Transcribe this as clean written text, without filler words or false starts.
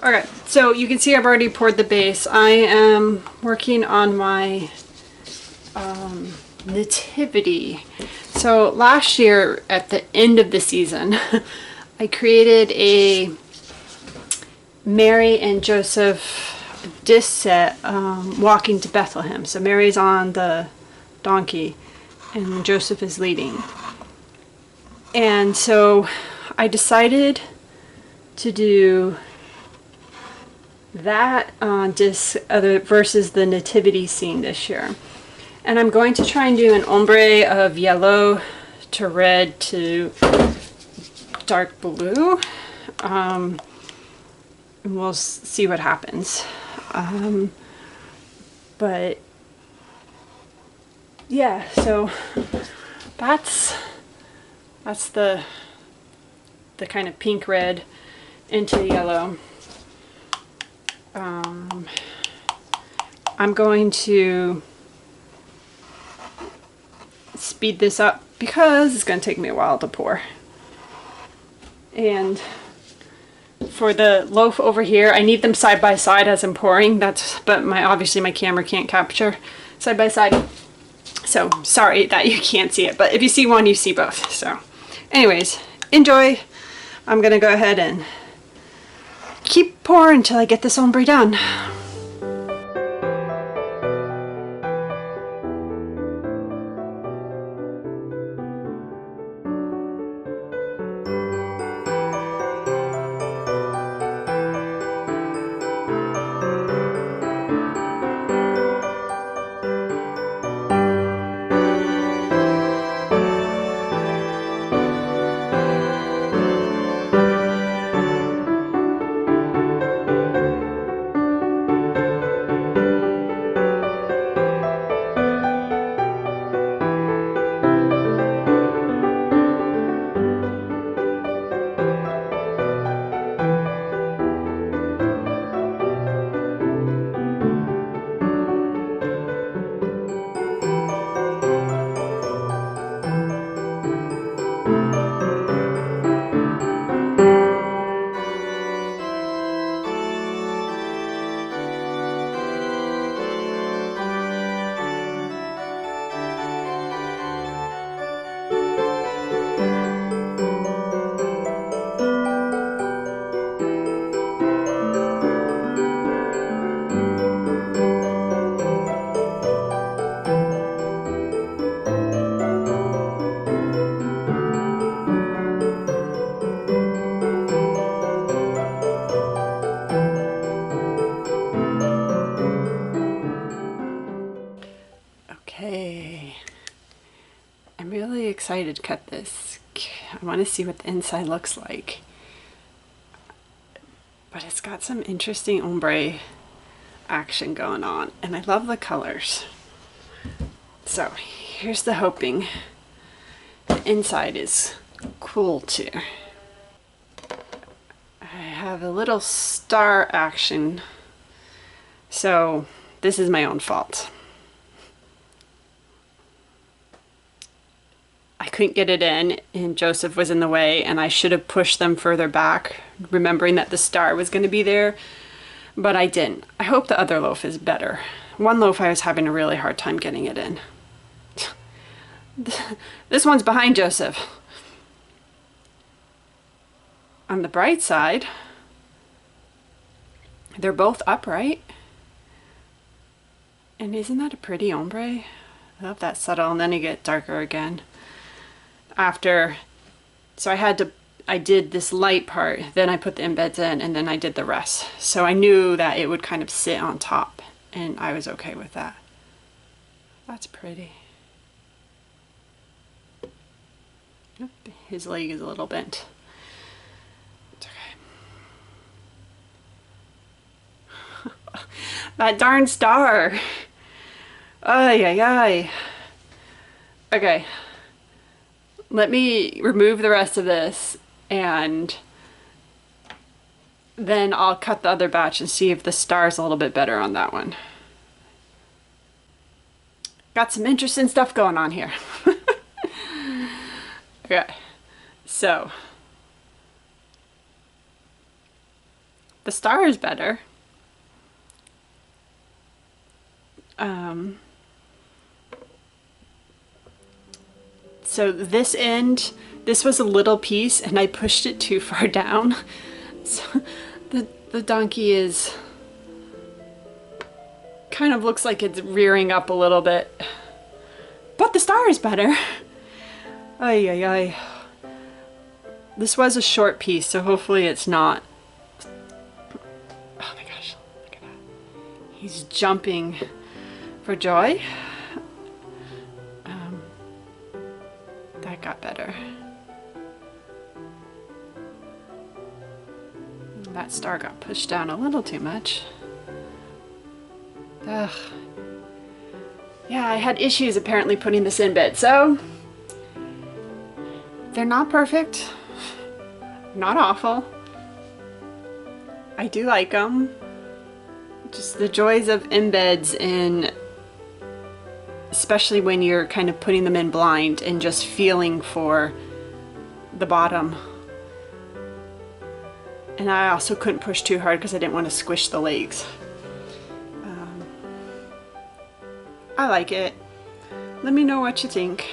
Okay, so you can see I've already poured the base. I am working on my nativity. So last year at the end of the season, I created a Mary and Joseph disc set walking to Bethlehem. So Mary's on the donkey and Joseph is leading. And so I decided to do that disc versus the nativity scene this year. And I'm going to try and do an ombre of yellow to red to dark blue. And we'll see what happens. But yeah, so that's the kind of pink red into yellow. I'm going to speed this up because it's going to take me a while to pour. And for the loaf over here, I need them side by side as I'm pouring. But obviously my camera can't capture side by side. So sorry that you can't see it, but if you see one, you see both. So anyways, enjoy. I'm gonna go ahead and keep pouring until I get this ombre done. Okay, I'm really excited to cut this. I want to see what the inside looks like. But it's got some interesting ombre action going on, and I love the colors. So here's the hoping. The inside is cool too. I have a little star action, so this is my own fault. I couldn't get it in and Joseph was in the way, and I should have pushed them further back, remembering that the star was going to be there, but I didn't. I hope the other loaf is better. One loaf I was having a really hard time getting it in. This one's behind Joseph. On the bright side, they're both upright. And isn't that a pretty ombre? I love that subtle, and then you get darker again. So I did this light part, then I put the embeds in, and then I did the rest. So I knew that it would kind of sit on top, and I was okay with that. That's pretty. Oop, his leg is a little bent. It's okay. That darn star. Ay, ay, ay. Okay. Let me remove the rest of this, and then I'll cut the other batch and see if the star's a little bit better on that one. Got some interesting stuff going on here. Okay, so The star is better. So this end, this was a little piece and I pushed it too far down. So the donkey is kind of looks like it's rearing up a little bit. But the star is better. Ay, ay, ay. This was a short piece, so hopefully it's not. Oh my gosh, look at that. He's jumping for joy. That got better. That star got pushed down a little too much. Ugh. Yeah, I had issues apparently putting this in bed, so they're not perfect, not awful. I do like them. Just the joys of embeds, in especially when you're kind of putting them in blind and just feeling for the bottom. And I also couldn't push too hard because I didn't want to squish the legs. I like it. Let me know what you think.